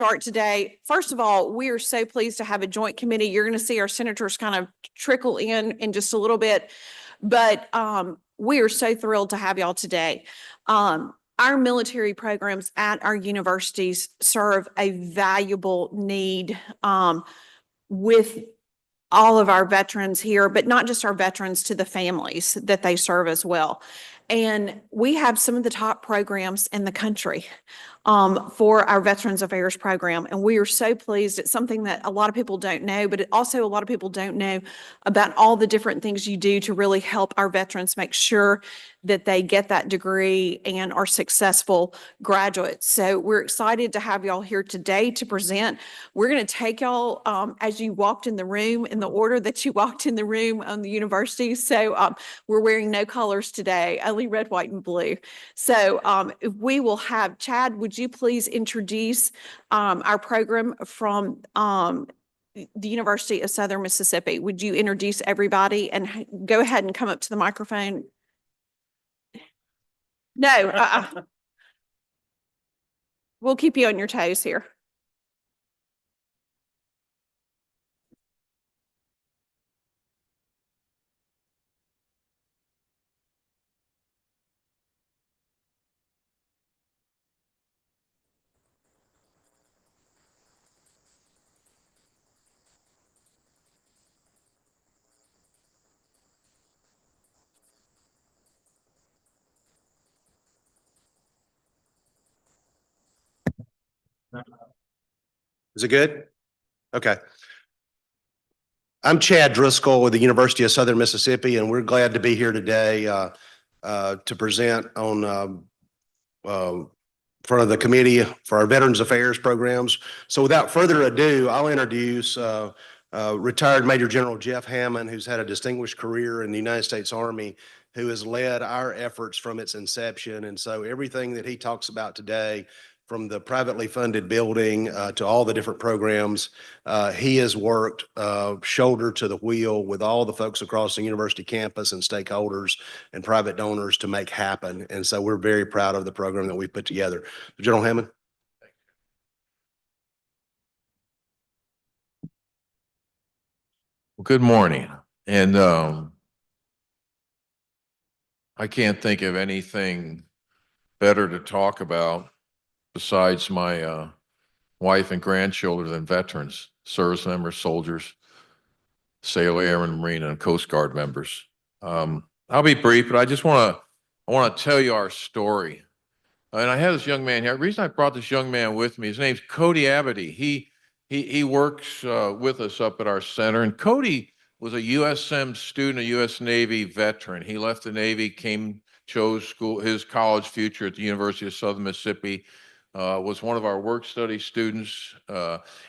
start today. First of all, we are so pleased to have a joint committee. You're going to see our senators kind of trickle in just a little bit, but we are so thrilled to have y'all today. Our military programs at our universities serve a valuable need with all of our veterans here, but not just our veterans, to the families that they serve as well. And we have some of the top programs in the country for our Veterans Affairs program. And we are so pleased. It's something that a lot of people don't know, but also a lot of people don't know about all the different things you do to really help our veterans make sure that they get that degree and are successful graduates. So we're excited to have y'all here today to present. We're going to take y'all as you walked in the room, in the order that you walked in the room on the university. So we're wearing no colors today, only red, white, and blue. So we will have Chad, would you please introduce our program from the University of Southern Mississippi? Would you introduce everybody and go ahead and come up to the microphone? No, we'll keep you on your toes here. Is it good? Okay. I'm Chad Driscoll with the University of Southern Mississippi, and we're glad to be here today to present on front of the committee for our Veterans Affairs programs. So without further ado, I'll introduce retired Major General Jeff Hammond, who's had a distinguished career in the United States Army, who has led our efforts from its inception. And so everything that he talks about today, from the privately funded building to all the different programs, he has worked shoulder to the wheel with all the folks across the university campus and stakeholders and private donors to make happen. And so we're very proud of the program that we've put together. General Hammond. Well, good morning. And I can't think of anything better to talk about besides my wife and grandchildren than veterans, service members, soldiers, Sailor, Airman, Marine, and Coast Guard members. I'll be brief, but I want to tell you our story. And I have this young man here. The reason I brought this young man with me, his name's Cody Abity. He works with us up at our center. And Cody was a USM student, a U.S. Navy veteran. He left the Navy, chose his college future at the University of Southern Mississippi, was one of our work study students.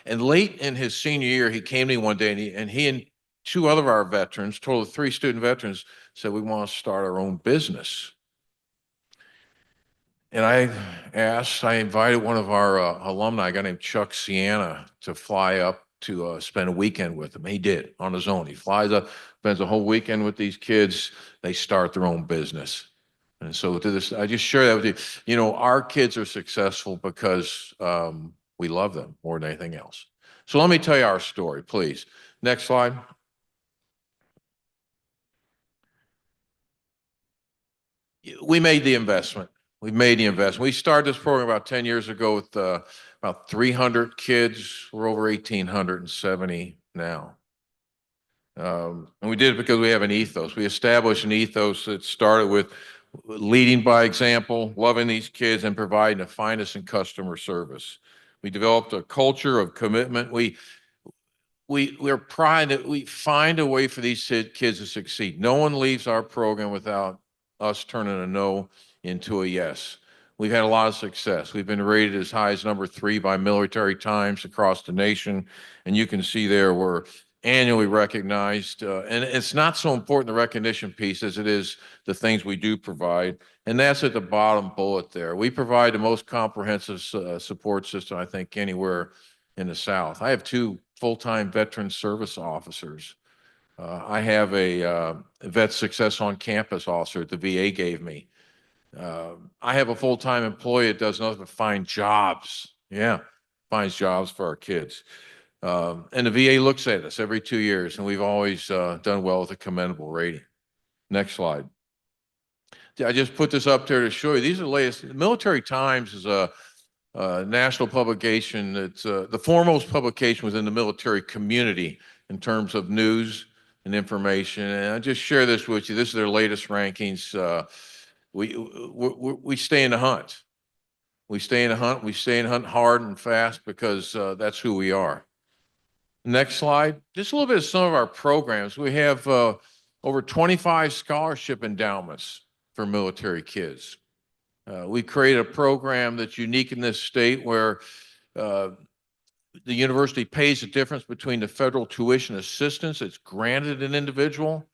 And late in his senior year, he came to me one day, and he and two other of our veterans, total of 3 student veterans, said, we want to start our own business. And I invited one of our alumni, a guy named Chuck Sienna, to fly up to spend a weekend with him. He did on his own. He flies up, spends a whole weekend with these kids. They start their own business. And so to this, I just share that with you. You know, our kids are successful because we love them more than anything else. So let me tell you our story, please. Next slide. We made the investment. We started this program about 10 years ago with about 300 kids. We're over 1,870 now. And we did it because we have an ethos. We established an ethos that started with leading by example, loving these kids, and providing the finest in customer service. We developed a culture of commitment. We're pride that we find a way for these kids to succeed. No one leaves our program without us turning a no into a yes. We've had a lot of success. We've been rated as high as number 3 by Military Times across the nation. And you can see there we're annually recognized. And it's not so important, the recognition piece, as it is the things we do provide. And that's at the bottom bullet there. We provide the most comprehensive support system, I think, anywhere in the South. I have 2 full-time veteran service officers. I have a vet success on campus officer that the VA gave me. I have a full-time employee that does nothing but find jobs. Yeah, finds jobs for our kids. And the VA looks at us every 2 years, and we've always done well with a commendable rating. Next slide. I just put this up there to show you. These are the latest. The Military Times is a national publication. It's the foremost publication within the military community in terms of news and information. And I just share this with you. This is their latest rankings. We stay in the hunt. We stay in the hunt. We stay in the hunt hard and fast because that's who we are. Next slide. Just a little bit of some of our programs. We have over 25 scholarship endowments for military kids. We created a program that's unique in this state where the university pays the difference between the federal tuition assistance that's granted an individual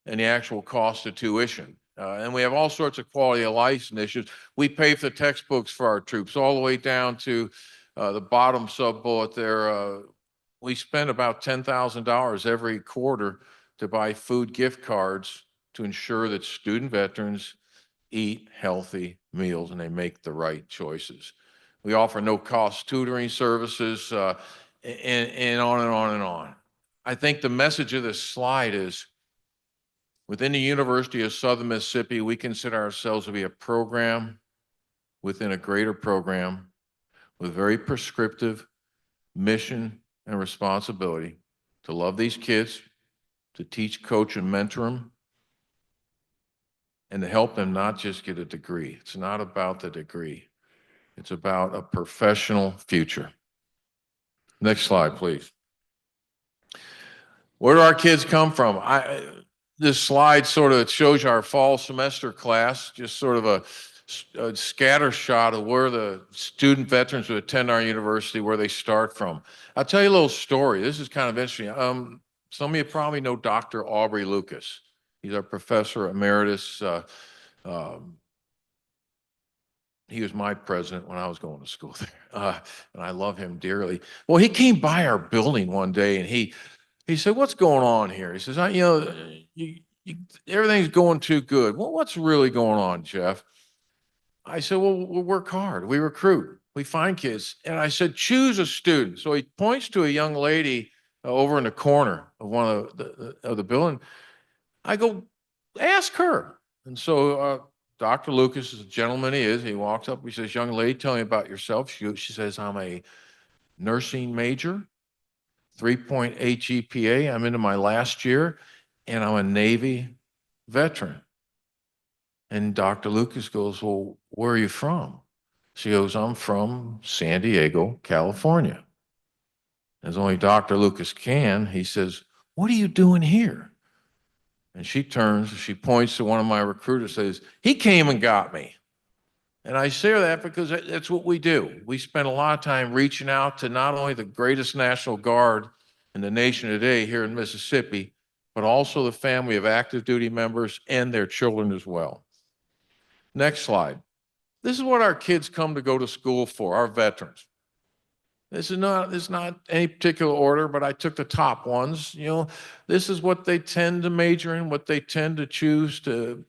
and the actual cost of tuition. And we have all sorts of quality of life initiatives. We pay for the textbooks for our troops all the way down to the bottom sub-bullet there. We spend about $10,000 every quarter to buy food gift cards to ensure that student veterans eat healthy meals and they make the right choices. We offer no-cost tutoring services and on and on and on. I think the message of this slide is within the University of Southern Mississippi, we consider ourselves to be a program within a greater program with very prescriptive mission and responsibility to love these kids, to teach, coach, and mentor them, and to help them not just get a degree. It's not about the degree. It's about a professional future. Next slide, please. Where do our kids come from? This slide sort of shows you our fall semester class, just sort of a scatter shot of where the student veterans who attend our university, where they start from. I'll tell you a little story. This is kind of interesting. Some of you probably know Dr. Aubrey Lucas. He's our professor emeritus. He was my president when I was going to school there, and I love him dearly. Well, he came by our building one day, and he said, "What's going on here?" He says, everything's going too good. Well, what's really going on, Jeff? I said, well, we work hard. We recruit. We find kids. And I said, choose a student. So he points to a young lady over in the corner of one of the building. I go, ask her. And so Dr. Lucas is a gentleman he is. He walks up. He says, young lady, tell me about yourself. She says, I'm a nursing major, 3.8 GPA. I'm into my last year, and I'm a Navy veteran. And Dr. Lucas goes, well, where are you from? She goes, I'm from San Diego, California. As only Dr. Lucas can, he says, what are you doing here? And she turns, she points to one of my recruiters, says, he came and got me. And I share that because that's what we do. We spend a lot of time reaching out to not only the greatest National Guard in the nation today here in Mississippi, but also the family of active duty members and their children as well. Next slide. This is what our kids come to go to school for, our veterans. This is not any particular order, but I took the top ones. You know, this is what they tend to major in, what they tend to choose to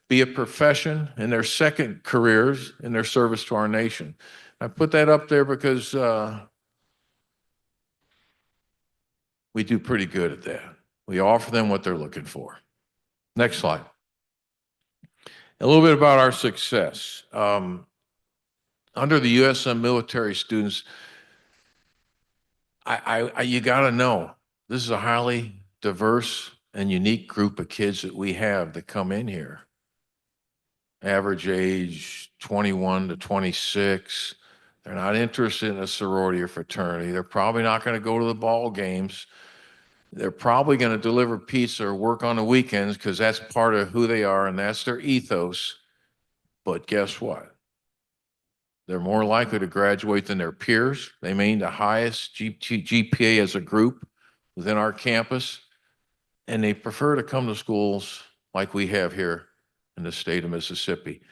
be a profession in their second careers in their service to our nation. I put that up there because we do pretty good at that. We offer them what they're looking for. Next slide. A little bit about our success. Under the USM military students, you got to know, this is a highly diverse and unique group of kids that we have that come in here. Average age 21 to 26. They're not interested in a sorority or fraternity. They're probably not going to go to the ball games. They're probably going to deliver pizza or work on the weekends because that's part of who they are and that's their ethos. But guess what? They're more likely to graduate than their peers. They maintain the highest GPA as a group within our campus, and they prefer to come to schools like we have here in the state of Mississippi.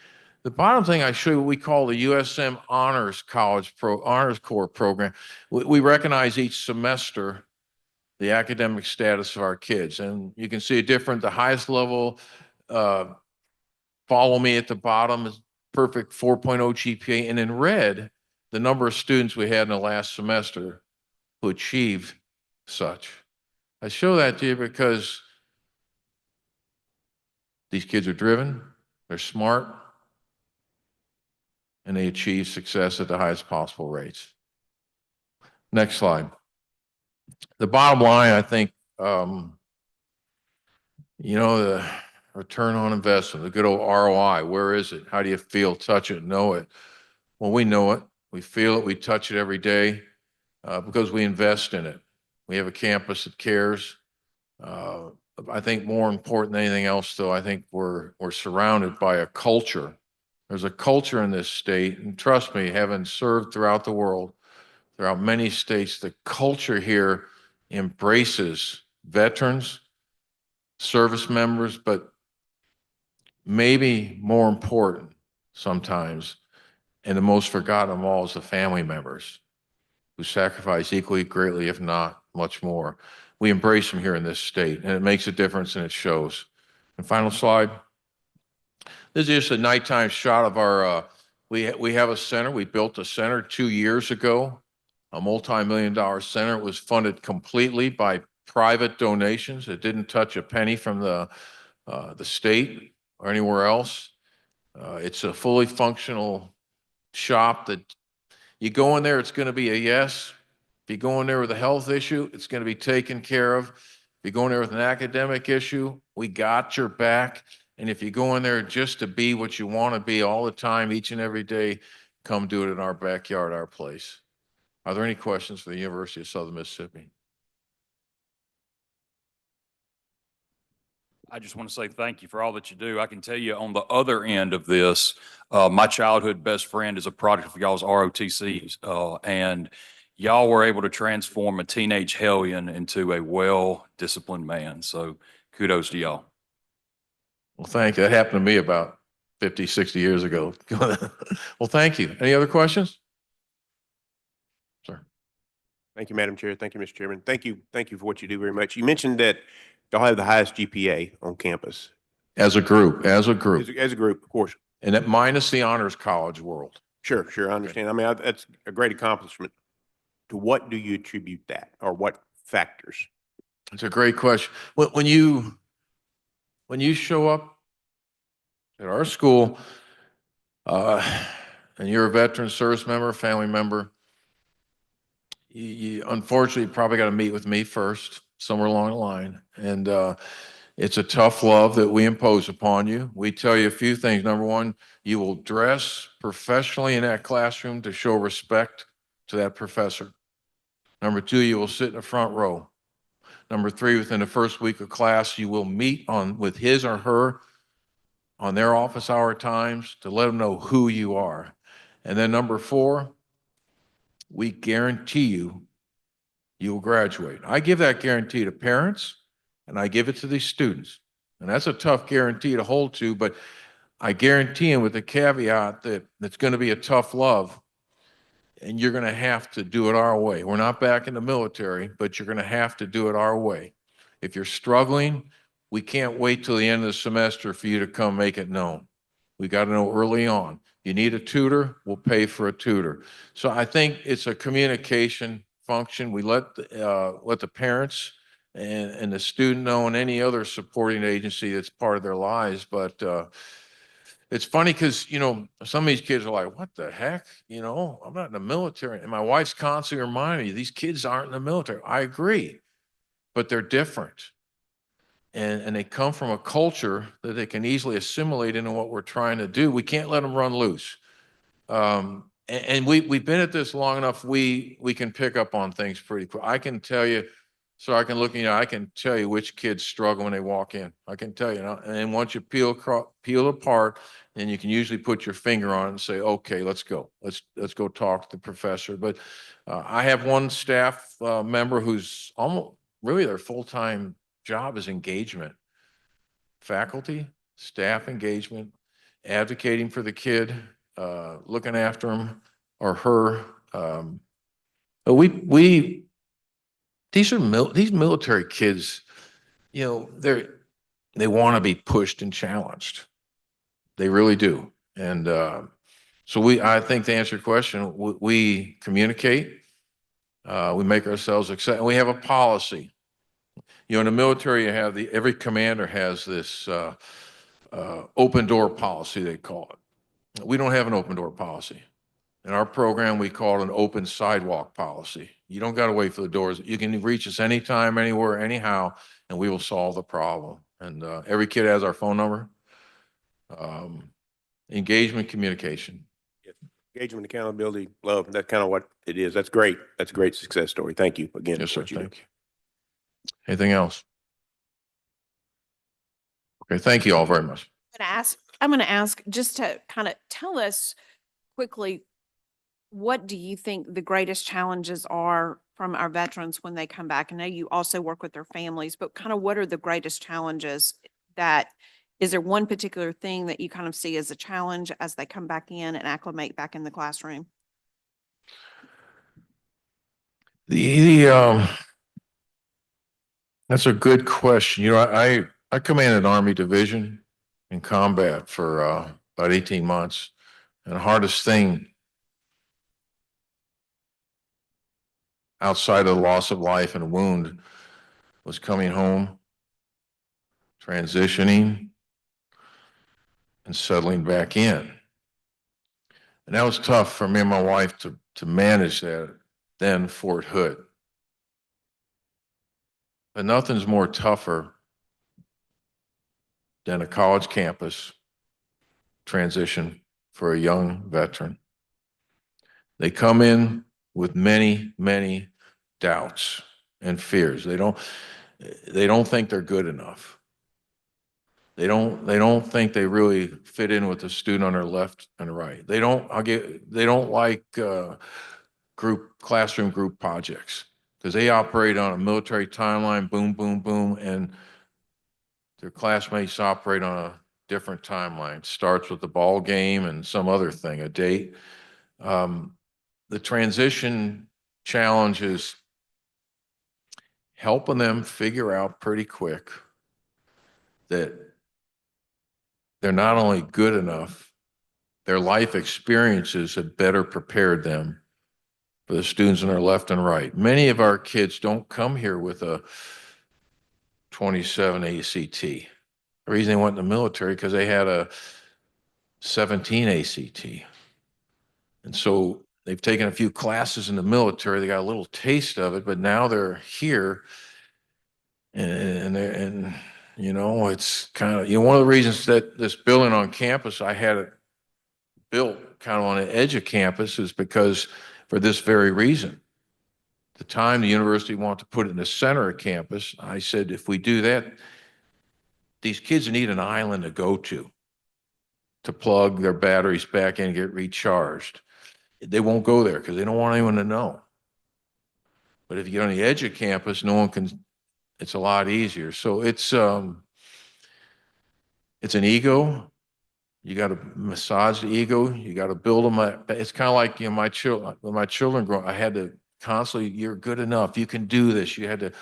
The bottom thing I show you, what we call the USM Honors Corps program. We recognize each semester the academic status of our kids. And you can see the highest level, follow me at the bottom is perfect 4.0 GPA. And in red the number of students we had in the last semester who achieved such. I show that to you because these kids are driven, they're smart, and they achieve success at the highest possible rates. Next slide. The bottom line, I think, the return on investment, the good old ROI, where is it? How do you feel, touch it, know it? Well, we know it. We feel it. We touch it every day because we invest in it. We have a campus that cares. I think more important than anything else, though, I think we're surrounded by a culture. There's a culture in this state, and trust me, having served throughout the world, throughout many states, the culture here embraces veterans, service members, but maybe more important sometimes, and the most forgotten of all is the family members who sacrifice equally greatly, if not much more. We embrace them here in this state, and it makes a difference, and it shows. And final slide. This is just a nighttime shot of our, we have a center. We built a center 2 years ago, a multi-million-dollar center. It was funded completely by private donations. It didn't touch a penny from the state or anywhere else. It's a fully functional shop that you go in there, it's going to be a yes. If you go in there with a health issue, it's going to be taken care of. If you go in there with an academic issue, we got your back. And if you go in there just to be what you want to be all the time, each and every day, come do it in our backyard, our place. Are there any questions for the University of Southern Mississippi? I just want to say thank you for all that you do. I can tell you on the other end of this, my childhood best friend is a product of y'all's ROTCs, and y'all were able to transform a teenage hellion into a well-disciplined man. So kudos to y'all. Well, thank you. That happened to me about 50, 60 years ago. Well, thank you. Any other questions? Sir. Thank you, Madam Chair. Thank you, Mr. Chairman. Thank you for what you do very much. You mentioned that y'all have the highest GPA on campus. As a group. As a group, of course. And that minus the honors college world. Sure, I understand. I mean, that's a great accomplishment. To what do you attribute that, or what factors? It's a great question. When you show up at our school, and you're a veteran, service member, family member, you unfortunately probably got to meet with me first, somewhere along the line. And it's a tough love that we impose upon you. We tell you a few things. Number one, you will dress professionally in that classroom to show respect to that professor. Number two, you will sit in the front row. Number three, within the first week of class, you will meet with his or her on their office hour times to let them know who you are. And then number four, we guarantee you will graduate. I give that guarantee to parents, and I give it to these students. And that's a tough guarantee to hold to, but I guarantee them with the caveat that it's going to be a tough love, and you're going to have to do it our way. We're not back in the military, but you're going to have to do it our way. If you're struggling, we can't wait till the end of the semester for you to come make it known. We got to know early on. You need a tutor, we'll pay for a tutor. So I think it's a communication function. We let the parents and the student know, and any other supporting agency that's part of their lives. But it's funny because, some of these kids are like, what the heck? I'm not in the military. And my wife's constantly reminding me, these kids aren't in the military. I agree, but they're different. And they come from a culture that they can easily assimilate into what we're trying to do. We can't let them run loose. And we've been at this long enough, we can pick up on things pretty quick. I can tell you, so I can look, I can tell you which kids struggle when they walk in. I can tell you. And once you peel apart, then you can usually put your finger on it and say, okay, let's go. Let's go talk to the professor. But I have one staff member who's almost really their full-time job is engagement. Faculty, staff engagement, advocating for the kid, looking after him or her. These military kids, they want to be pushed and challenged. They really do. And So I think to answer your question, we communicate, we make ourselves accept, and we have a policy. You know, in the military, you have every commander has this, open door policy, they call it. We don't have an open door policy. In our program, we call it an open sidewalk policy. You don't got to wait for the doors. You can reach us anytime, anywhere, anyhow, and we will solve the problem. And every kid has our phone number. Engagement, communication. Engagement, accountability, love, that's kind of what it is. That's great. That's a great success story. Thank you again. Yes, for sir. what you do. Thank you. Anything else? Okay, thank you all very much. I'm going to ask just to kind of tell us quickly, what do you think the greatest challenges are from our veterans when they come back? I know you also work with their families, but kind of what are the greatest challenges is there one particular thing that you kind of see as a challenge as they come back in and acclimate back in the classroom? That's a good question. You know, I commanded an Army division in combat for about 18 months. And the hardest thing outside of the loss of life and a wound was coming home, transitioning, and settling back in. And that was tough for me and my wife to manage that then Fort Hood. But nothing's more tougher than a college campus transition for a young veteran. They come in with many, many doubts and fears. They don't think they're good enough. They don't think they really fit in with the student on their left and right. They don't like classroom group projects because they operate on a military timeline, boom, boom, boom, and their classmates operate on a different timeline. It starts with the ball game and some other thing, a date. The transition challenge is helping them figure out pretty quick that they're not only good enough, their life experiences have better prepared them for the students on their left and right. Many of our kids don't come here with a 27 ACT. The reason they went in the military because they had a 17 ACT. And so they've taken a few classes in the military. They got a little taste of it, but now they're here and you know, it's kind of, you know, one of the reasons that this building on campus, I had it built kind of on the edge of campus is because for this very reason. The time the university wanted to put it in the center of campus, I said, if we do that, these kids need an island to go to plug their batteries back in and get recharged. They won't go there because they don't want anyone to know. But if you get on the edge of campus, no one can, it's a lot easier. So it's an ego. You got to massage the ego. You got to build them up. It's kind of like, you know, when my children grow, I had to constantly, you're good enough. You can do this. You had to,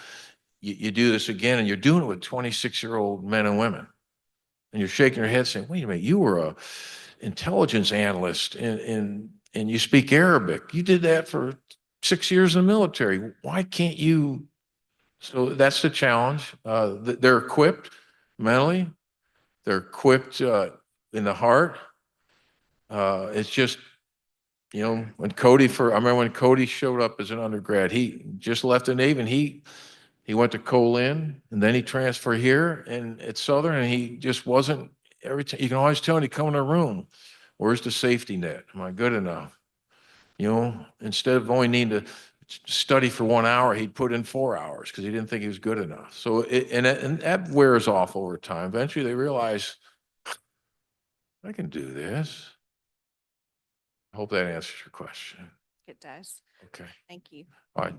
you do this again, and you're doing it with 26-year-old men and women. And you're shaking your head saying, wait a minute, you were a intelligence analyst and you speak Arabic. You did that for 6 years in the military. Why can't you? So that's the challenge. They're equipped mentally. They're equipped in the heart. It's just, you know, I remember when Cody showed up as an undergrad, he just left the Navy and he went to Colin and then he transferred here and at Southern and he just wasn't, every time, you can always tell when he come in a room, where's the safety net? Am I good enough? You know, instead of only needing to study for 1 hour, he'd put in 4 hours because he didn't think he was good enough. So and that wears off over time. Eventually they realize, I can do this. I hope that answers your question. It does. Okay. Thank you. All right.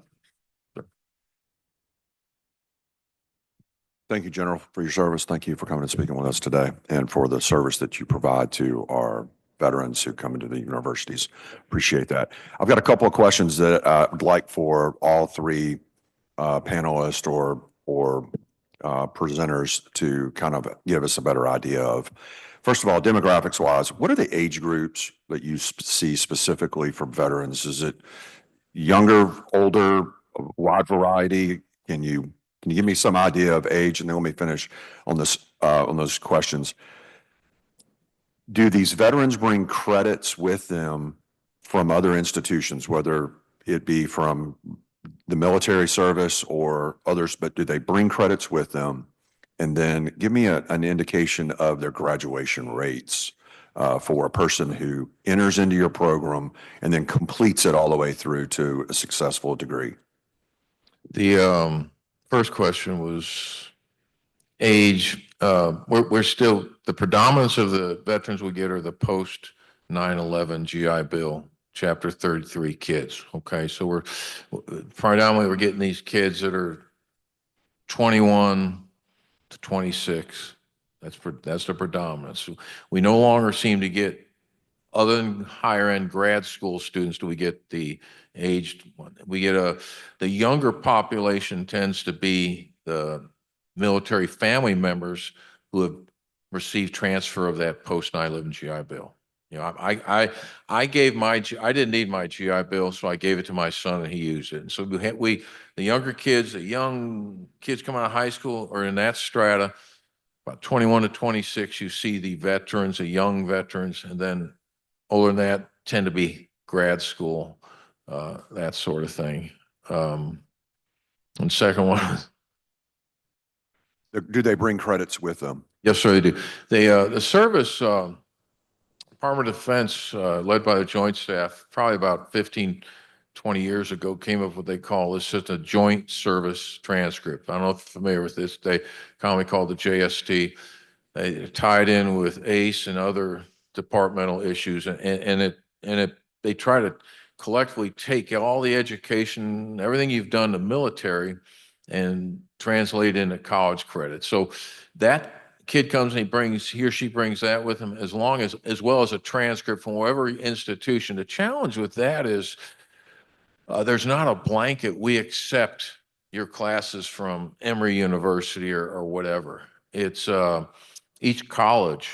Thank you, General, for your service. Thank you for coming and speaking with us today and for the service that you provide to our veterans who come into the universities. Appreciate that. I've got a couple of questions that I would like for all three panelists or presenters to kind of give us a better idea of. First of all, demographics wise, what are the age groups that you see specifically for veterans? Is it younger, older, a wide variety? Can you give me some idea of age? And then let me finish on this, on those questions. Do these veterans bring credits with them from other institutions, whether it be from the military service or others, but do they bring credits with them? And then give me an indication of their graduation rates for a person who enters into your program and then completes it all the way through to a successful degree. The first question was age. We're still, the predominance of the veterans we get are the post 9/11 GI Bill, Chapter 33 kids. Okay, so we're predominantly we're getting these kids that are 21 to 26. That's the predominance. We no longer seem to get, other than higher end grad school students, do we get the aged one. We get the younger population tends to be the military family members who have received transfer of that post 9/11 GI Bill. You know, I gave I didn't need my GI Bill, so I gave it to my son and he used it. And so the younger kids, the young kids coming out of high school are in that strata, about 21 to 26, you see the veterans, the young veterans, and then older than that tend to be grad school, that sort of thing. And second one, Do they bring credits with them? yes, sir, they do. The service, Department of Defense, led by the Joint Staff, probably about 15, 20 years ago, came up with what they call, it's just a Joint Service Transcript. I don't know if you're familiar with this. They commonly call the JST. They tied in with ACE and other departmental issues, they try to collectively take all the education, everything you've done to military, and translate into college credit. So that kid comes and he or she brings that with him, as well as a transcript from whatever institution. The challenge with that is there's not a blanket, we accept your classes from Emory University or whatever. It's each college,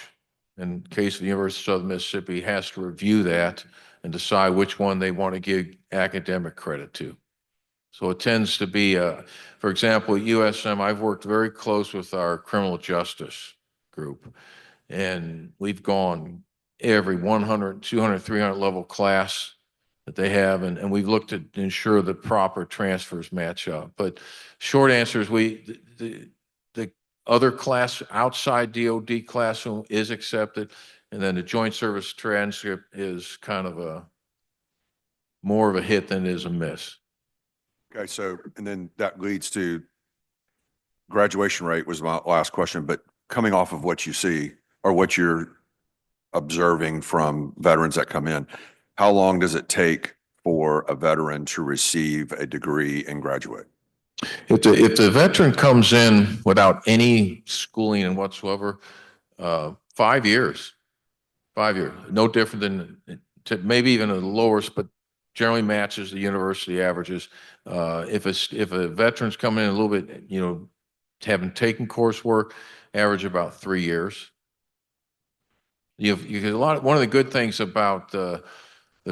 in case of the University of Southern Mississippi, has to review that and decide which one they want to give academic credit to. So it tends to be, for example, at USM, I've worked very close with our criminal justice group, and we've gone every 100, 200, 300 level class that they have, and we've looked to ensure that proper transfers match up. But short answer is the other class outside DOD classroom is accepted, and then the Joint Service Transcript is kind of more of a hit than it is a miss. Okay, so, and then that leads to graduation rate was my last question, but coming off of what you see or what you're observing from veterans that come in, how long does it take for a veteran to receive a degree and graduate? If the veteran comes in without any schooling and whatsoever, 5 years, 5 years, no different than maybe even the lowest, but generally matches the university averages. If a veteran's coming in a little bit, you know, haven't taken coursework, average about 3 years. You get one of the good things about the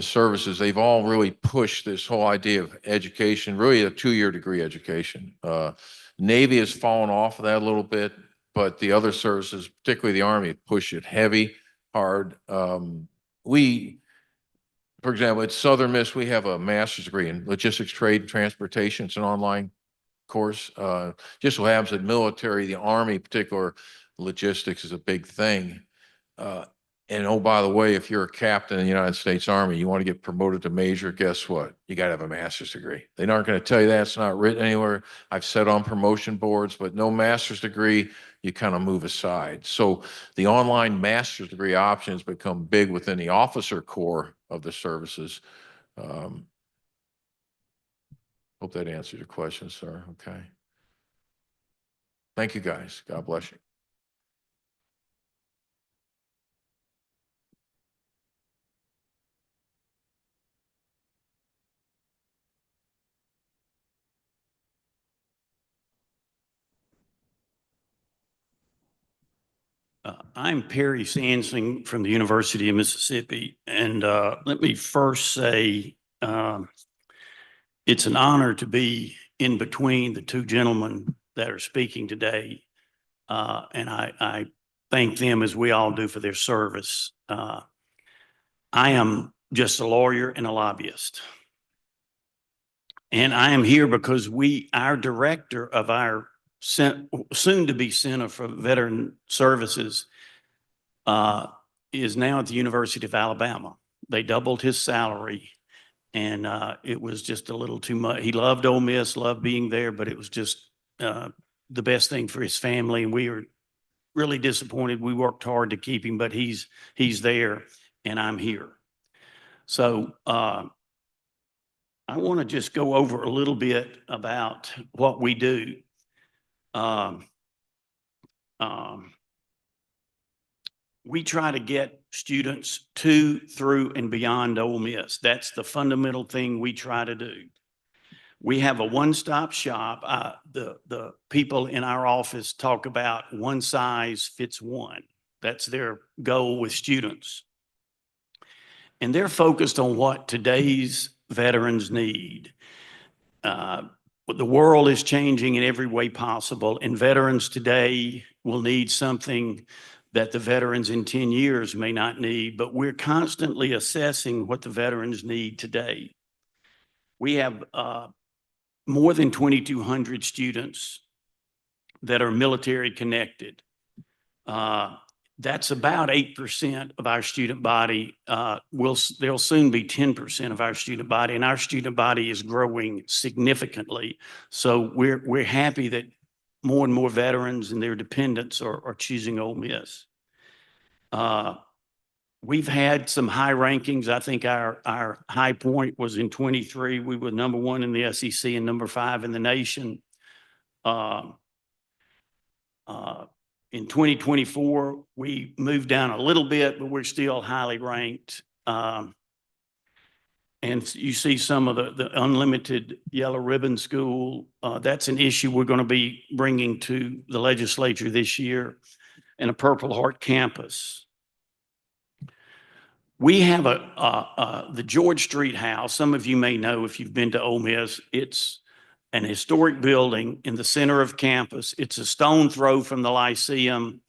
services, they've all really pushed this whole idea of education, really a 2-year degree education. Navy has fallen off of that a little bit, but the other services, particularly the Army, push it heavy, hard. For example, at Southern Miss, we have a master's degree in logistics, trade, and transportation. It's an online course. Just so happens that military, the Army in particular, logistics is a big thing. And oh, by the way, if you're a captain in the United States Army, you want to get promoted to major, guess what? You got to have a master's degree. They aren't going to tell you that. It's not written anywhere. I've said on promotion boards, but no master's degree, you kind of move aside. So the online master's degree options become big within the officer corps of the services. Hope that answers your question, sir. Okay. Thank you, guys. God bless you. I'm Perry Sansing from the University of Mississippi, and let me first say it's an honor to be in between the two gentlemen that are speaking today, and I thank them as we all do for their service. I am just a lawyer and a lobbyist, and I am here because our director of our soon-to-be Center for Veteran Services is now at the University of Alabama. They doubled his salary, and it was just a little too much. He loved Ole Miss, loved being there, but it was just the best thing for his family, and we were really disappointed. We worked hard to keep him, but he's there, and I'm here. So I want to just go over a little bit about what we do. We try to get students to, through, and beyond Ole Miss. That's the fundamental thing we try to do. We have a one-stop shop. The people in our office talk about one size fits one. That's their goal with students. And they're focused on what today's veterans need. The world is changing in every way possible, and veterans today will need something that the veterans in 10 years may not need, but we're constantly assessing what the veterans need today. We have more than 2,200 students that are military connected. That's about 8% of our student body. There'll soon be 10% of our student body, and our student body is growing significantly. So we're happy that more and more veterans and their dependents are choosing Ole Miss. We've had some high rankings. I think our high point was in 23. We were number 1 in the SEC and number 5 in the nation. In 2024, we moved down a little bit, but we're still highly ranked. And you see some of the unlimited yellow ribbon school. That's an issue we're going to be bringing to the legislature this year, and a Purple Heart campus. We have the George Street House. Some of you may know if you've been to Ole Miss. It's an historic building in the center of campus. It's a stone throw from the Lyceum.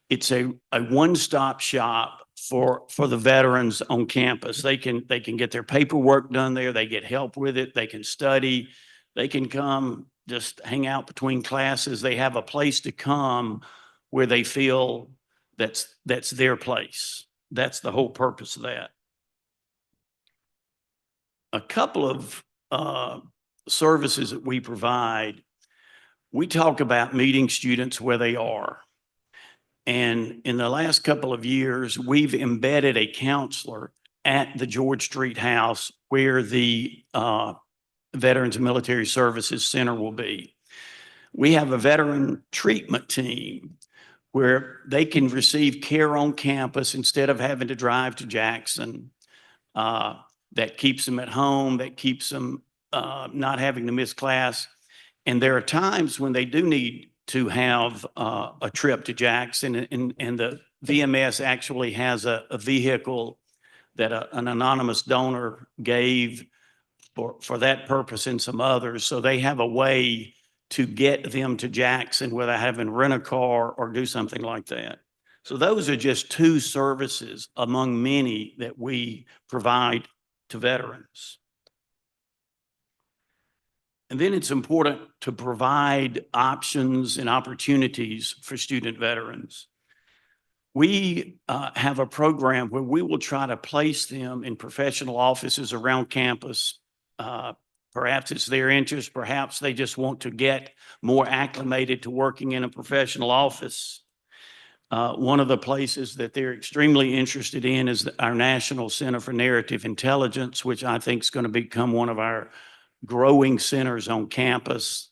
It's a one-stop shop for the veterans on campus. They can get their paperwork done there. They get help with it. They can study. They can come just hang out between classes. They have a place to come where they feel that's their place. That's the whole purpose of that. A couple of services that we provide, we talk about meeting students where they are. And in the last couple of years, we've embedded a counselor at the George Street House where the Veterans and Military Services Center will be. We have a veteran treatment team where they can receive care on campus instead of having to drive to Jackson. That keeps them at home, that keeps them not having to miss class. And there are times when they do need to have a trip to Jackson, and the VMS actually has a vehicle that an anonymous donor gave for that purpose and some others. So they have a way to get them to Jackson without having to rent a car or do something like that. So those are just 2 services among many that we provide to veterans. And then it's important to provide options and opportunities for student veterans. We have a program where we will try to place them in professional offices around campus. Perhaps it's their interest, perhaps they just want to get more acclimated to working in a professional office. One of the places that they're extremely interested in is our National Center for Narrative Intelligence, which I think is going to become one of our growing centers on campus.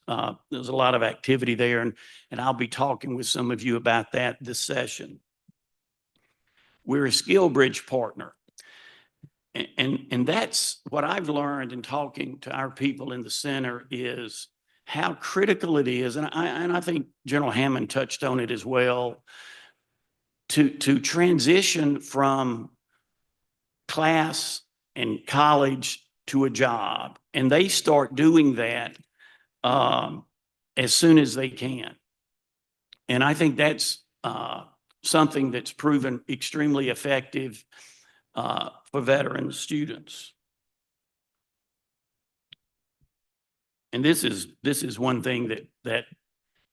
There's a lot of activity there, and I'll be talking with some of you about that this session. We're a SkillBridge partner. And that's what I've learned in talking to our people in the center is how critical it is. And I think General Hammond touched on it as well. to transition from class and college to a job. And they start doing that as soon as they can. And I think that's something that's proven extremely effective for veteran students. And this is one thing that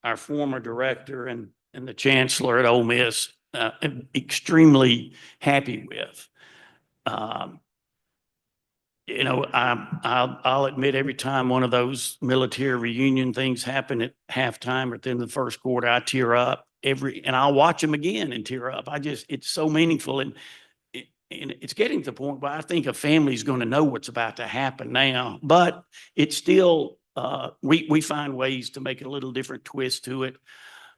our former director and the chancellor at Ole Miss am extremely happy with. You know, I'll admit every time one of those military reunion things happen at halftime or at the end of the first quarter, I tear up and I'll watch them again and tear up. It's so meaningful. And it's getting to the point where I think a family's going to know what's about to happen now, but it's still, we find ways to make a little different twist to it.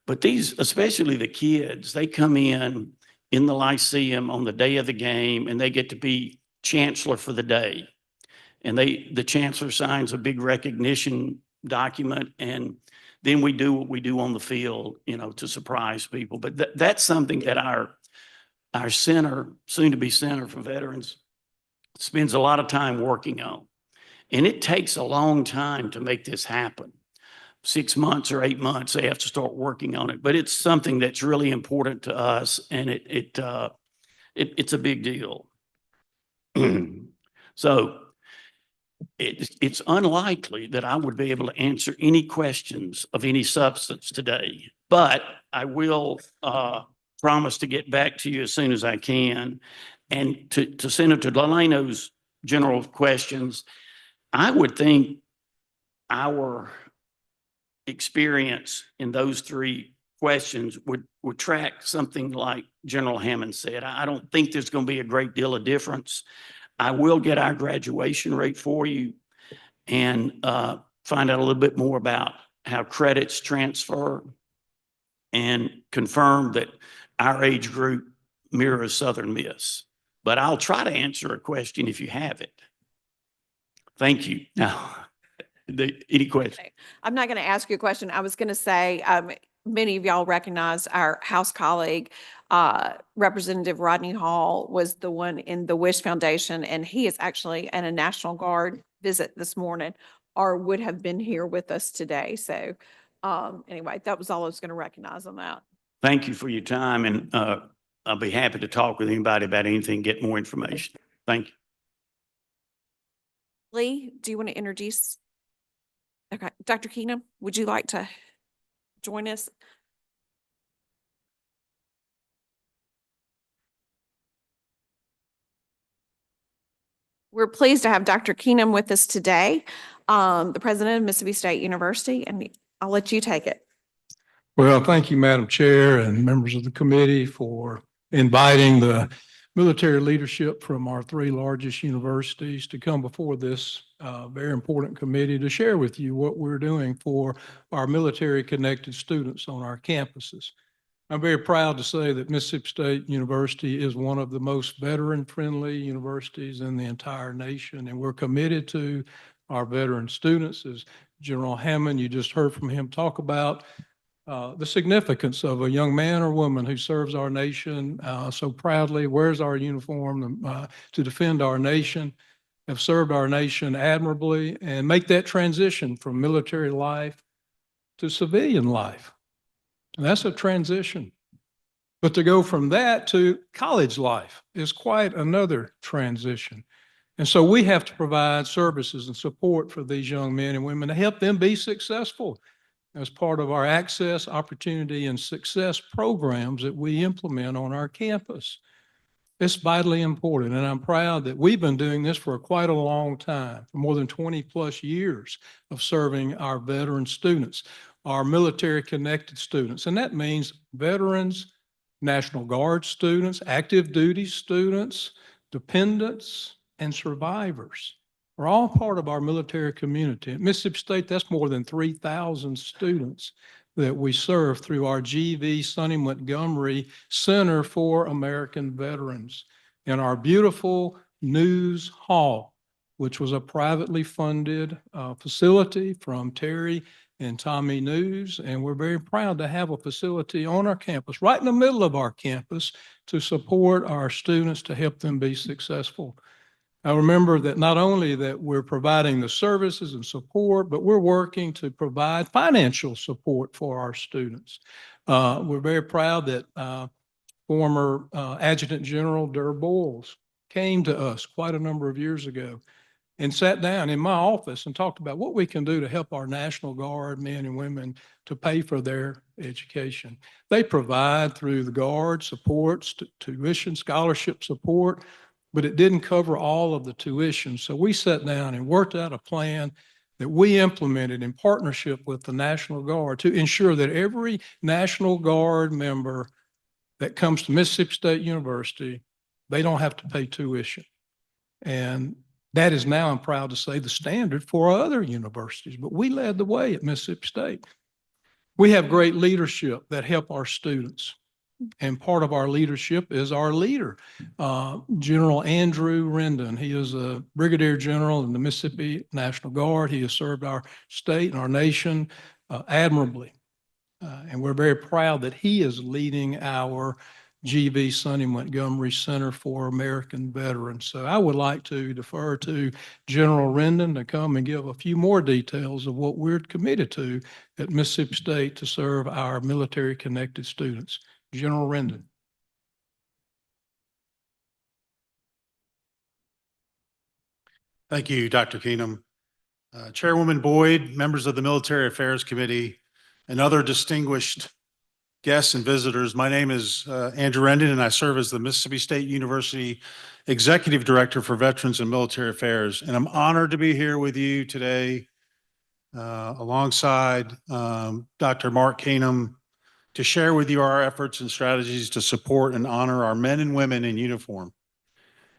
But these, especially the kids, they come in the Lyceum on the day of the game and they get to be chancellor for the day. And the chancellor signs a big recognition document, and then we do what we do on the field, you know, to surprise people. But that's something that our center, soon to be Center for Veterans, spends a lot of time working on. And it takes a long time to make this happen. 6 months or 8 months, they have to start working on it. But it's something that's really important to us, and it's a big deal. So it's unlikely that I would be able to answer any questions of any substance today, but I will promise to get back to you as soon as I can. And to Senator Delano's general questions, I would think our experience in those three questions would track something like General Hammond said. I don't think there's going to be a great deal of difference. I will get our graduation rate for you and find out a little bit more about how credits transfer and confirm that our age group mirrors Southern Miss. But I'll try to answer a question if you have it. Thank you. Now, any questions? I'm not going to ask you a question. I was going to say, many of y'all recognize our House colleague, Representative Rodney Hall was the one in the Wish Foundation, and he is actually at a National Guard visit this morning, or would have been here with us today. So anyway, that was all I was going to recognize on that. Thank you for your time, and I'll be happy to talk with anybody about anything, get more information. Thank you. Lee, do you want to introduce? Okay, Dr. Keenum, would you like to join us? We're pleased to have Dr. Keenum with us today, the president of Mississippi State University, and I'll let you take it. Well, thank you, Madam Chair and members of the committee, for inviting the military leadership from our three largest universities to come before this very important committee to share with you what we're doing for our military connected students on our campuses. I'm very proud to say that Mississippi State University is one of the most veteran-friendly universities in the entire nation, and we're committed to our veteran students. As General Hammond, you just heard from him talk about the significance of a young man or woman who serves our nation so proudly, wears our uniform to defend our nation, have served our nation admirably, and make that transition from military life to civilian life. And that's a transition. But to go from that to college life is quite another transition. And so we have to provide services and support for these young men and women to help them be successful as part of our access, opportunity, and success programs that we implement on our campus. It's vitally important, and I'm proud that we've been doing this for quite a long time, for more than 20 plus years of serving our veteran students, our military connected students. And that means veterans, National Guard students, active duty students, dependents, and survivors are all part of our military community. At Mississippi State, that's more than 3,000 students that we serve through our GV Sonny Montgomery Center for American Veterans in our beautiful News Hall which was a privately funded facility from Terry and Tommy News. And we're very proud to have a facility on our campus, right in the middle of our campus, to support our students, to help them be successful. I remember that not only that we're providing the services and support, but we're working to provide financial support for our students. We're very proud that former Adjutant General Durr Boyles came to us quite a number of years ago and sat down in my office and talked about what we can do to help our National Guard men and women to pay for their education. They provide through the Guard supports, tuition, scholarship support, but it didn't cover all of the tuition. So we sat down and worked out a plan that we implemented in partnership with the National Guard to ensure that every National Guard member that comes to Mississippi State University, they don't have to pay tuition. And that is now, I'm proud to say, the standard for other universities, but we led the way at Mississippi State. We have great leadership that help our students. And part of our leadership is our leader, General Andrew Rendon. He is a brigadier general in the Mississippi National Guard. He has served our state and our nation admirably. And we're very proud that he is leading our GV Sonny Montgomery Center for American Veterans. So I would like to defer to General Rendon to come and give a few more details of what we're committed to at Mississippi State to serve our military-connected students. General Rendon. Thank you, Dr. Keenum. Chairwoman Boyd, members of the Military Affairs Committee, and other distinguished guests and visitors. My name is Andrew Rendon, and I serve as the Mississippi State University Executive Director for Veterans and Military Affairs. And I'm honored to be here with you today alongside Dr. Mark Keenum to share with you our efforts and strategies to support and honor our men and women in uniform.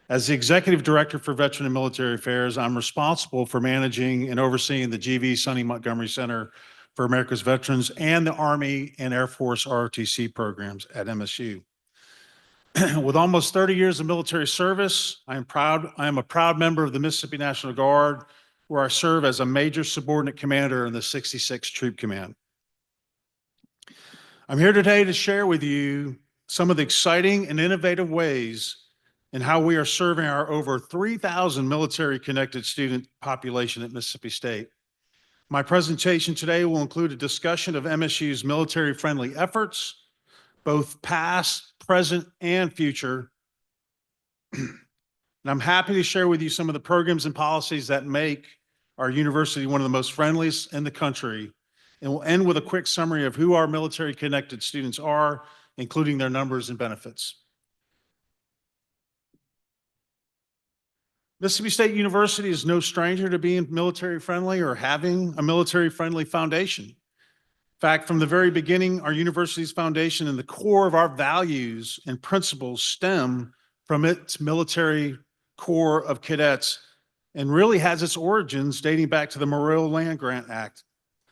As the Executive Director for Veteran and Military Affairs, I'm responsible for managing and overseeing the GV Sonny Montgomery Center for America's Veterans and the Army and Air Force ROTC programs at MSU. With almost 30 years of military service, I am a proud member of the Mississippi National Guard, where I serve as a major subordinate commander in the 66th Troop Command. I'm here today to share with you some of the exciting and innovative ways in how we are serving our over 3,000 military-connected student population at Mississippi State. My presentation today will include a discussion of MSU's military-friendly efforts, both past, present, and future. And I'm happy to share with you some of the programs and policies that make our university one of the most friendliest in the country. And we'll end with a quick summary of who our military-connected students are, including their numbers and benefits. Mississippi State University is no stranger to being military-friendly or having a military-friendly foundation. In fact, from the very beginning, our university's foundation and the core of our values and principles stem from its military corps of cadets and really has its origins dating back to the Morrill Land Grant Act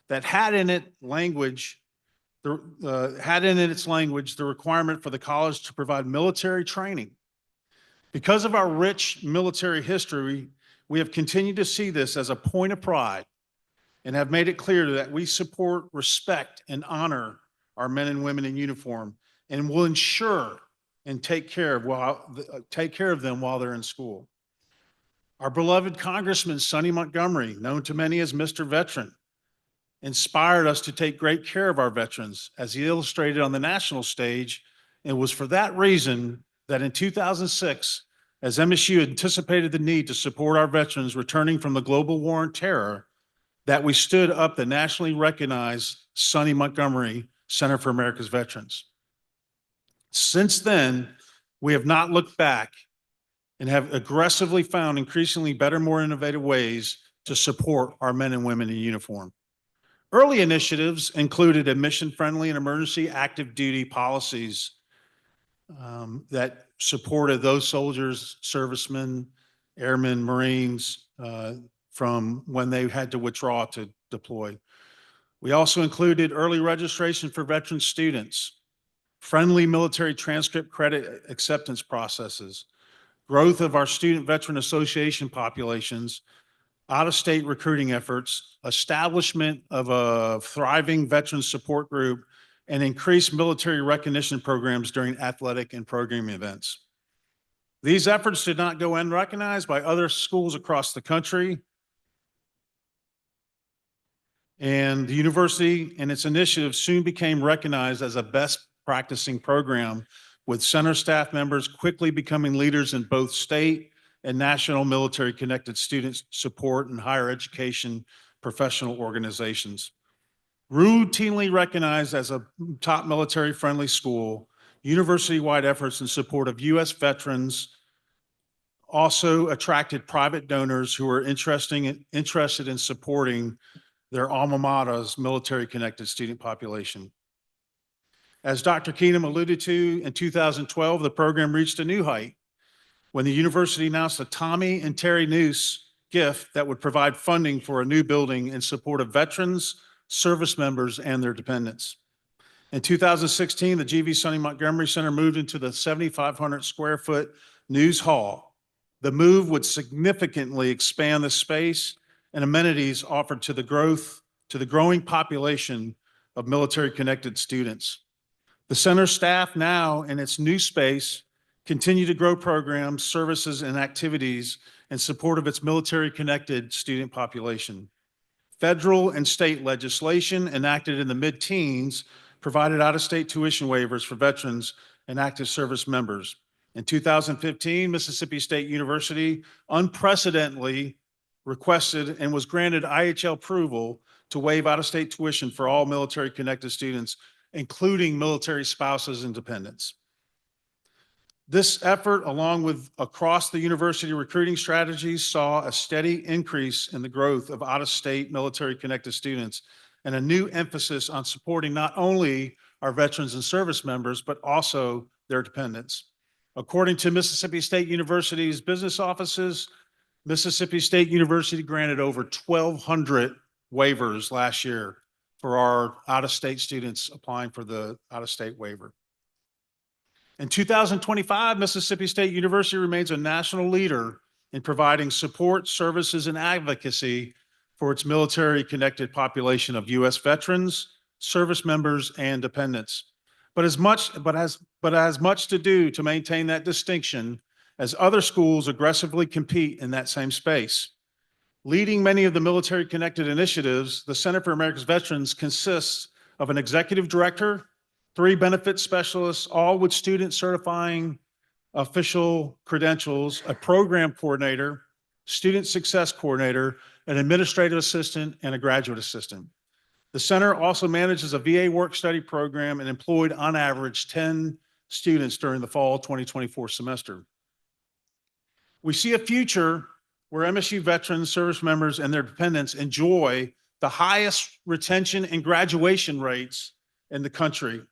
that had in its language the requirement for the college to provide military training. Because of our rich military history, we have continued to see this as a point of pride and have made it clear that we support, respect, and honor our men and women in uniform and will ensure and take care of them while they're in school. Our beloved Congressman Sonny Montgomery, known to many as Mr. Veteran, inspired us to take great care of our veterans, as he illustrated on the national stage. It was for that reason that in 2006, as MSU anticipated the need to support our veterans returning from the global war on terror, that we stood up the nationally recognized Sonny Montgomery Center for America's Veterans. Since then, we have not looked back and have aggressively found increasingly better, more innovative ways to support our men and women in uniform. Early initiatives included admission-friendly and emergency active duty policies that supported those soldiers, servicemen, airmen, Marines from when they had to withdraw to deploy. We also included early registration for veteran students, friendly military transcript credit acceptance processes, growth of our Student Veteran Association populations, out-of-state recruiting efforts, establishment of a thriving veteran support group, and increased military recognition programs during athletic and program events. These efforts did not go unrecognized by other schools across the country. And the university and its initiatives soon became recognized as a best practicing program, with center staff members quickly becoming leaders in both state and national military connected student support and higher education professional organizations. Routinely recognized as a top military friendly school, university-wide efforts in support of U.S. veterans also attracted private donors who were interested in supporting their alma mater's military-connected student population. As Dr. Keenum alluded to, in 2012, the program reached a new height when the university announced a Tommy and Terry Noose gift that would provide funding for a new building in support of veterans, service members, and their dependents. In 2016, the G.V. Sonny Montgomery Center moved into the 7,500 square foot News Hall. The move would significantly expand the space and amenities offered to the growing population of military-connected students. The center staff now in its new space continue to grow programs, services, and activities in support of its military-connected student population. Federal and state legislation enacted in the mid-teens provided out-of-state tuition waivers for veterans and active service members. In 2015, Mississippi State University unprecedentedly requested and was granted IHL approval to waive out-of-state tuition for all military-connected students, including military spouses and dependents. This effort, along with across the university recruiting strategies, saw a steady increase in the growth of out-of-state military-connected students and a new emphasis on supporting not only our veterans and service members, but also their dependents. According to Mississippi State University's business offices, Mississippi State University granted over 1,200 waivers last year for our out-of-state students applying for the out-of-state waiver. In 2025, Mississippi State University remains a national leader in providing support, services, and advocacy for its military-connected population of U.S. veterans, service members, and dependents. But has much to do to maintain that distinction as other schools aggressively compete in that same space. Leading many of the military-connected initiatives, the Center for America's Veterans consists of an executive director, 3 benefit specialists, all with student certifying official credentials, a program coordinator, student success coordinator, an administrative assistant, and a graduate assistant. The center also manages a VA work study program and employed on average 10 students during the fall 2024 semester. We see a future where MSU veterans, service members, and their dependents enjoy the highest retention and graduation rates in the country.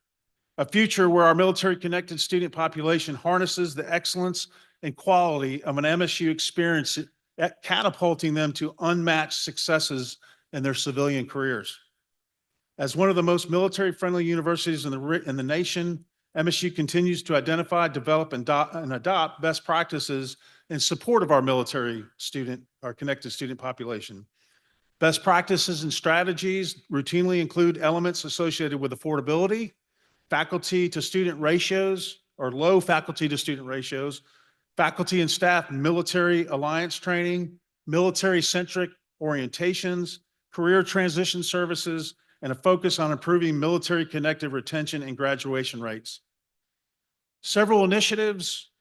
A future where our military-connected student population harnesses the excellence and quality of an MSU experience, catapulting them to unmatched successes in their civilian careers. As one of the most military-friendly universities in the nation, MSU continues to identify, develop, and adopt best practices in support of our our connected student population. Best practices and strategies routinely include elements associated with affordability, faculty to student ratios or low faculty to student ratios, faculty and staff military alliance training, military-centric orientations, career transition services, and a focus on improving military-connected retention and graduation rates. Several initiatives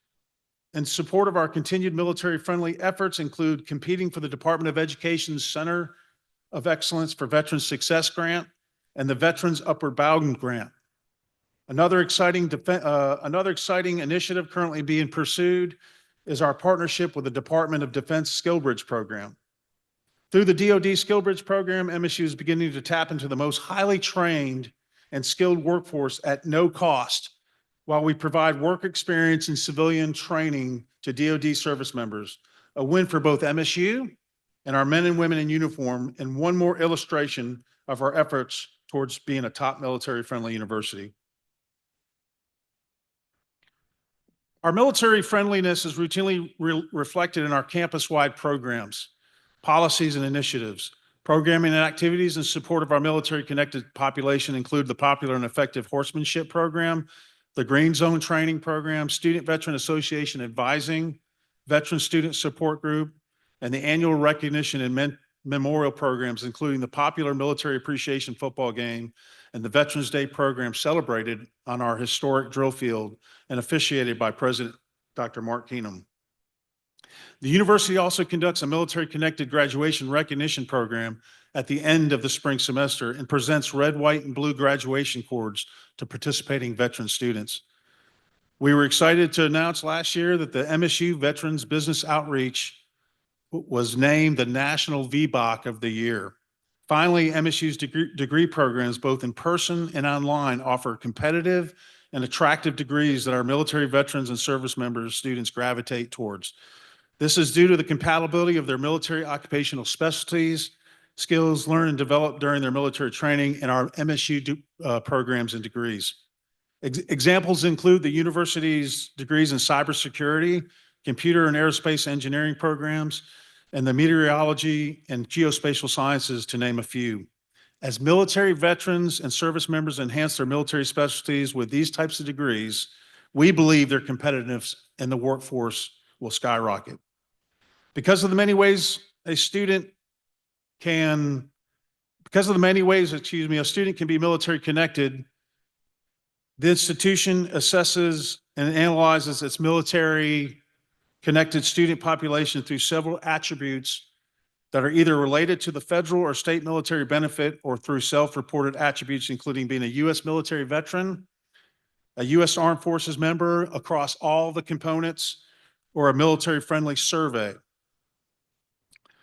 in support of our continued military-friendly efforts include competing for the Department of Education's Center of Excellence for Veterans Success Grant and the Veterans Upward Bound Grant. Another exciting initiative currently being pursued is our partnership with the Department of Defense SkillBridge program. Through the DoD SkillBridge program, MSU is beginning to tap into the most highly trained and skilled workforce at no cost, while we provide work experience and civilian training to DoD service members, a win for both MSU and our men and women in uniform, and one more illustration of our efforts towards being a top military-friendly university. Our military friendliness is routinely reflected in our campus-wide programs, policies, and initiatives. Programming and activities in support of our military-connected population include the popular and effective horsemanship program, the Green Zone Training Program, Student Veteran Association Advising, Veteran Student Support Group, and the annual recognition and memorial programs, including the popular Military Appreciation Football Game and the Veterans Day program celebrated on our historic drill field and officiated by President Dr. Mark Keenum. The university also conducts a military-connected graduation recognition program at the end of the spring semester and presents red, white, and blue graduation cords to participating veteran students. We were excited to announce last year that the MSU Veterans Business Outreach was named the National VBOC of the Year. Finally, MSU's degree programs, both in person and online, offer competitive and attractive degrees that our military veterans and service members students gravitate towards. This is due to the compatibility of their military occupational specialties, skills learned and developed during their military training, and our MSU programs and degrees. Examples include the university's degrees in cybersecurity, computer and aerospace engineering programs, and the meteorology and geospatial sciences, to name a few. As military veterans and service members enhance their military specialties with these types of degrees, we believe their competitiveness in the workforce will skyrocket. Because of the many ways a student can be military connected, the institution assesses and analyzes its military connected student population through several attributes that are either related to the federal or state military benefit or through self-reported attributes, including being a U.S. military veteran, a U.S. Armed Forces member across all the components, or a military-friendly survey.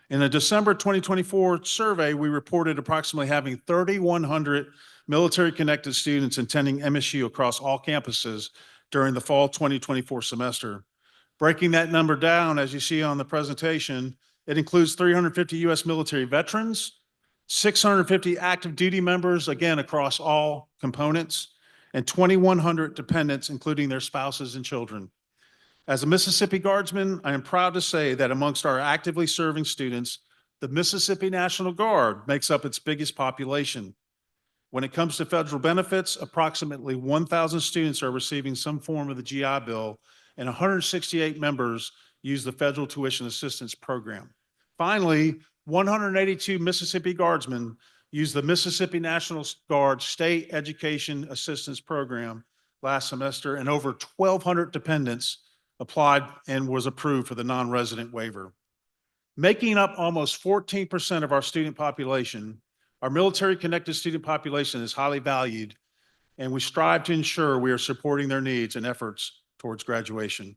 In a December 2024 survey, we reported approximately having 3,100 military-connected students attending MSU across all campuses during the fall 2024 semester. Breaking that number down, as you see on the presentation, it includes 350 U.S. military veterans, 650 active duty members, again, across all components, and 2,100 dependents, including their spouses and children. As a Mississippi Guardsman, I am proud to say that amongst our actively serving students, the Mississippi National Guard makes up its biggest population. When it comes to federal benefits, approximately 1,000 students are receiving some form of the GI Bill, and 168 members use the Federal Tuition Assistance Program. Finally, 182 Mississippi Guardsmen use the Mississippi National Guard State Education Assistance Program last semester, and over 1,200 dependents applied and was approved for the non-resident waiver. Making up almost 14% of our student population, our military-connected student population is highly valued, and we strive to ensure we are supporting their needs and efforts towards graduation.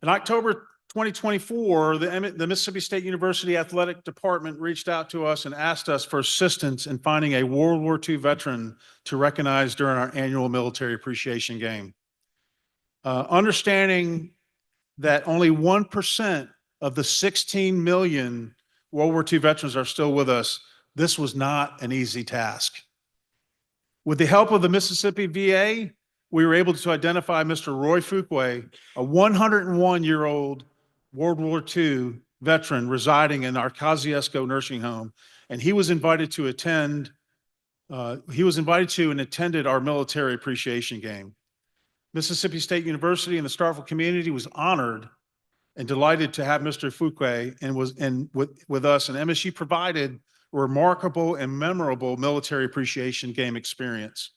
In October 2024, the Mississippi State University Athletic Department reached out to us and asked us for assistance in finding a World War II veteran to recognize during our annual military appreciation game. Understanding that only 1% of the 16 million World War II veterans are still with us, this was not an easy task. With the help of the Mississippi VA, we were able to identify Mr. Roy Fuqua, a 101-year-old World War II veteran residing in our Kosciuszko nursing home, and he was invited to and attended our military appreciation game. Mississippi State University and the Starkville community was honored and delighted to have Mr. Fuqua with us, and MSU provided a remarkable and memorable military appreciation game experience.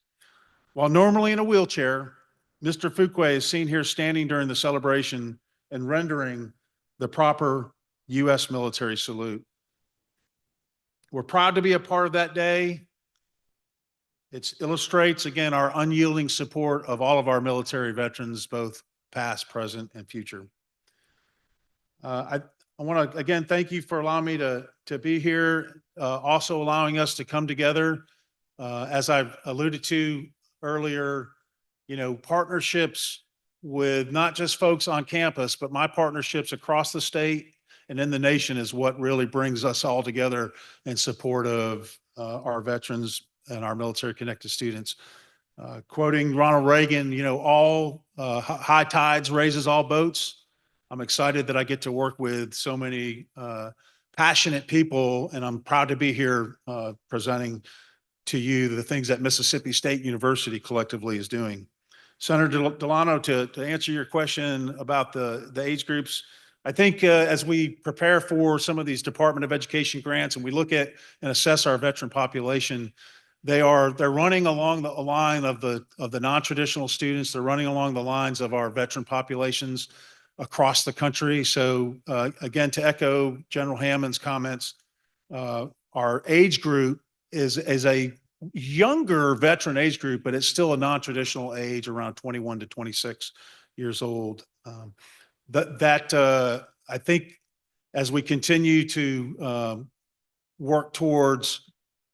While normally in a wheelchair, Mr. Fuqua is seen here standing during the celebration and rendering the proper U.S. military salute. We're proud to be a part of that day. It illustrates, again, our unyielding support of all of our military veterans, both past, present, and future. I want to, again, thank you for allowing me to be here, also allowing us to come together. As I've alluded to earlier, partnerships with not just folks on campus, but my partnerships across the state and in the nation is what really brings us all together in support of our veterans and our military connected students. Quoting Ronald Reagan, all high tides raises all boats. I'm excited that I get to work with so many passionate people, and I'm proud to be here presenting to you the things that Mississippi State University collectively is doing. Senator Delano, to answer your question about the age groups, I think as we prepare for some of these Department of Education grants and we look at and assess our veteran population, they're running along the line of the non-traditional students. They're running along the lines of our veteran populations across the country. So again, to echo General Hammond's comments, our age group is a younger veteran age group, but it's still a non-traditional age around 21 to 26 years old. I think as we continue to work towards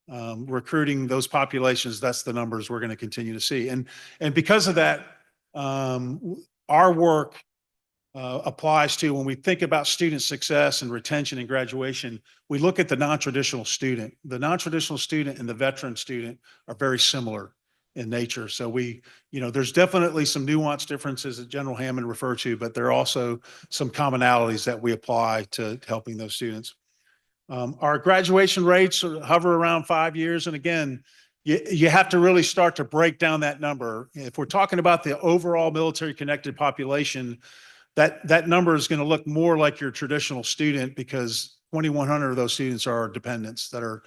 recruiting those populations, that's the numbers we're going to continue to see. And because of that, our work applies to when we think about student success and retention and graduation, we look at the non-traditional student. The non-traditional student and the veteran student are very similar in nature. So there's definitely some nuanced differences that General Hammond referred to, but there are also some commonalities that we apply to helping those students. Our graduation rates hover around 5 years. And again, you have to really start to break down that number. If we're talking about the overall military connected population, that number is going to look more like your traditional student because 2,100 of those students are dependents that are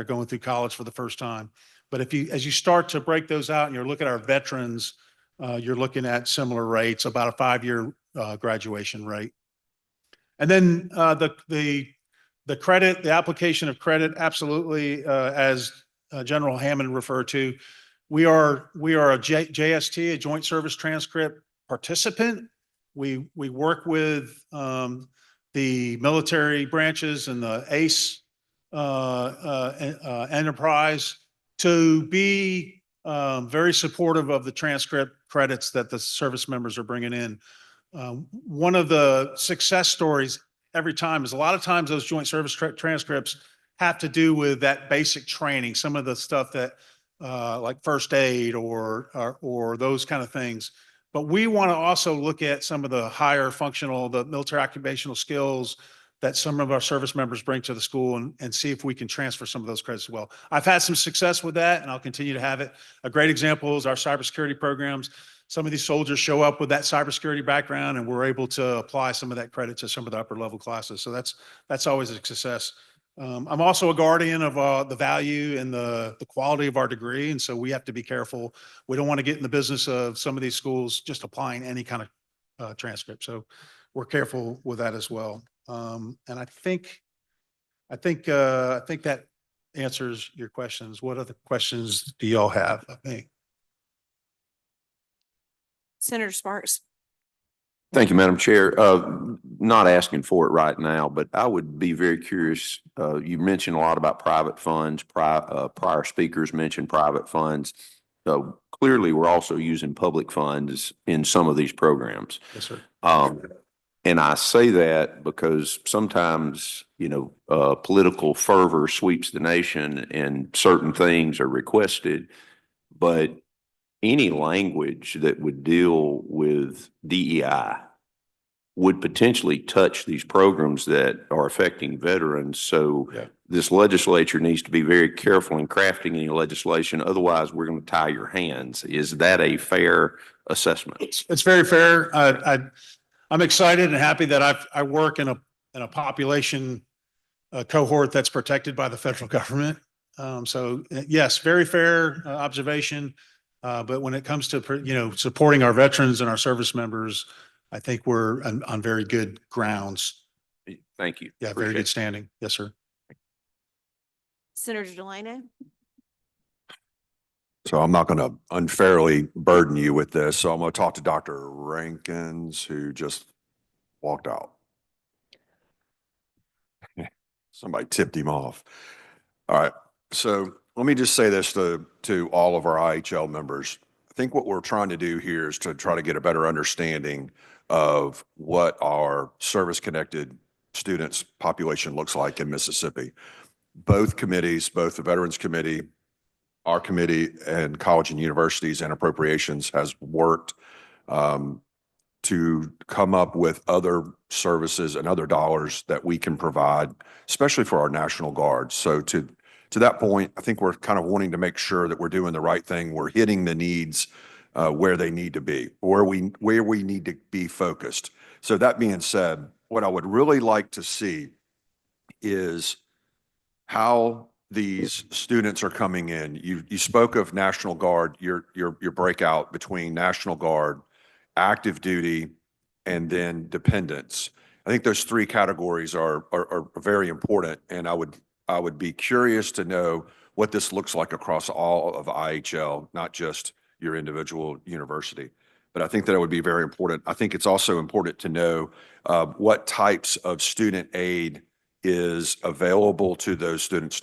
going through college for the first time. But as you start to break those out and you look at our veterans, you're looking at similar rates, about a 5-year graduation rate. And then the credit, the application of credit, absolutely, as General Hammond referred to, we are a JST, a Joint Service Transcript participant. We work with the military branches and the ACE enterprise to be very supportive of the transcript credits that the service members are bringing in. One of the success stories every time is a lot of times those joint service transcripts have to do with that basic training, some of the stuff that like first aid or those kind of things. But we want to also look at some of the higher functional, the military occupational skills that some of our service members bring to the school and see if we can transfer some of those credits as well. I've had some success with that and I'll continue to have it. A great example is our cybersecurity programs. Some of these soldiers show up with that cybersecurity background and we're able to apply some of that credit to some of the upper level classes. So that's always a success. I'm also a guardian of the value and the quality of our degree. And so we have to be careful. We don't want to get in the business of some of these schools just applying any kind of transcript. So we're careful with that as well. And I think that answers your questions. What other questions do y'all have of me? Senator Sparks. Thank you, Madam Chair. Not asking for it right now, but I would be very curious. You mentioned a lot about private funds. Prior speakers mentioned private funds. So clearly, we're also using public funds in some of these programs. Yes, sir. And I say that because sometimes, political fervor sweeps the nation and certain things are requested, but any language that would deal with DEI would potentially touch these programs that are affecting veterans. So this legislature needs to be very careful in crafting any legislation. Otherwise, we're going to tie your hands. Is that a fair assessment? It's very fair. I'm excited and happy that I work in a population cohort that's protected by the federal government. So yes, very fair observation. But when it comes to, supporting our veterans and our service members, I think we're on very good grounds. Thank you. Yeah, very good standing. Yes, sir. Senator Delano. So I'm not going to unfairly burden you with this. So I'm going to talk to Dr. Rankins, who just walked out. Somebody tipped him off. All right. So let me just say this to all of our IHL members. I think what we're trying to do here is to try to get a better understanding of what our service-connected students population looks like in Mississippi. Both committees, both the Veterans Committee our committee and college and universities and appropriations has worked to come up with other services and other dollars that we can provide, especially for our National Guard. So to that point, I think we're kind of wanting to make sure that we're doing the right thing. We're hitting the needs where they need to be, where we need to be focused. So that being said, what I would really like to see is how these students are coming in. You spoke of National Guard, your breakout between National Guard, active duty, and then dependents. I think those three categories are very important, and I would be curious to know what this looks like across all of IHL, not just your individual university. But I think that it would be very important. I think it's also important to know what types of student aid is available to those students,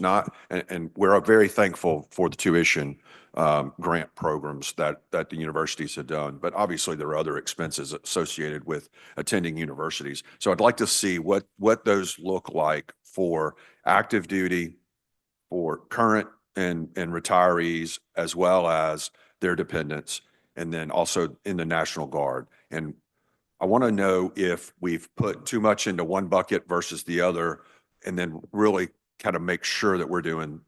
and we're very thankful for the tuition grant programs that the universities have done, but obviously there are other expenses associated with attending universities. So I'd like to see what those look like for active duty, for current and retirees, as well as their dependents, and then also in the National Guard. And I want to know if we've put too much into one bucket versus the other, and then really kind of make sure that we're doing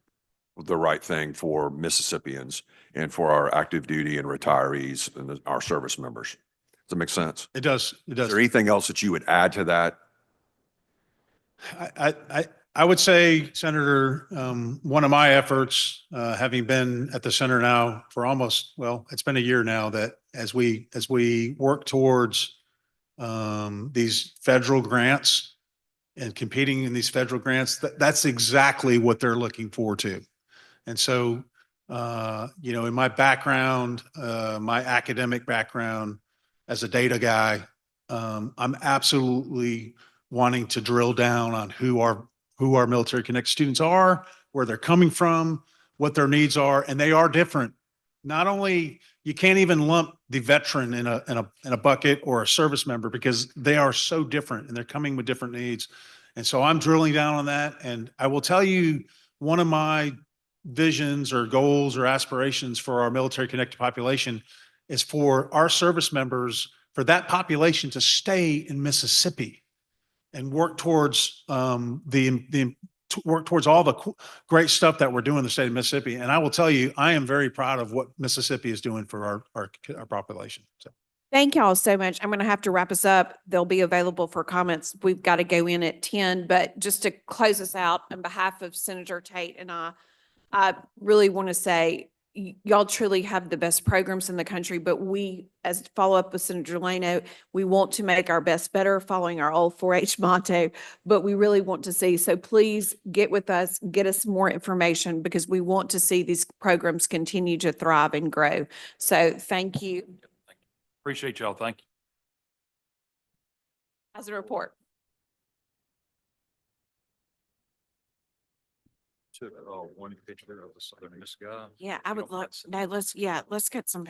the right thing for Mississippians and for our active duty and retirees and our service members. Does that make sense? It does. It Is does. there anything else that you would add to that? I would say, Senator, one of my efforts, having been at the center now for almost, well, it's been a year now, that as we work towards these federal grants and competing in these federal grants, that's exactly what they're looking forward to. And so, in my background, my academic background as a data guy, I'm absolutely wanting to drill down on who our Military Connect students are, where they're coming from, what their needs are, and they are different. Not only, you can't even lump the veteran in a bucket or a service member, because they are so different and they're coming with different needs. And so I'm drilling down on that. And I will tell you, one of my visions or goals or aspirations for our Military Connected population is for our service members, for that population to stay in Mississippi and work towards work towards all the great stuff that we're doing in the state of Mississippi. And I will tell you, I am very proud of what Mississippi is doing for our population. So. Thank y'all so much. I'm going to have to wrap us up. They'll be available for comments. We've got to go in at 10, but just to close us out, on behalf of Senator Tate and I really want to say y'all truly have the best programs in the country, but we, as follow up with Senator Delano, we want to make our best better, following our old 4-H motto, but we really want to see. So please get with us, get us more information, because we want to see these programs continue to thrive and grow. So thank you. Appreciate y'all. Thank you. As a report. Took one picture of the southern sky. Yeah, I would love, no, let's get some.